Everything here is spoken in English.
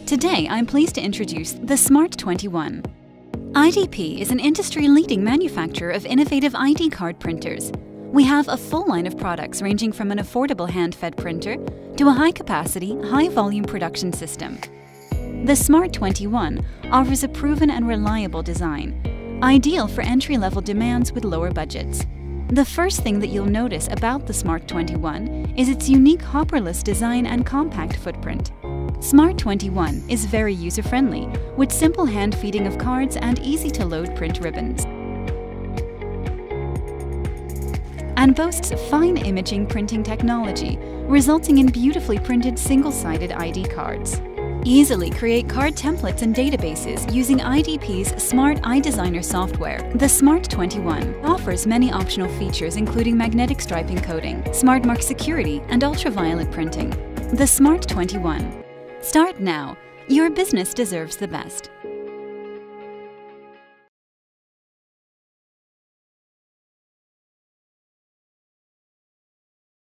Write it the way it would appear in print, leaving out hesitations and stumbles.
Today, I'm pleased to introduce the SMART-21. IDP is an industry-leading manufacturer of innovative ID card printers. We have a full line of products ranging from an affordable hand-fed printer to a high-capacity, high-volume production system. The SMART-21 offers a proven and reliable design, ideal for entry-level demands with lower budgets. The first thing that you'll notice about the SMART-21 is its unique hopperless design and compact footprint. SMART-21 is very user-friendly, with simple hand-feeding of cards and easy-to-load print ribbons, and boasts fine imaging printing technology, resulting in beautifully printed single-sided ID cards. Easily create card templates and databases using IDP's Smart iDesigner software. The SMART-21 offers many optional features including magnetic striping coating, Smart Mark security, and ultraviolet printing. The SMART-21. Start now. Your business deserves the best.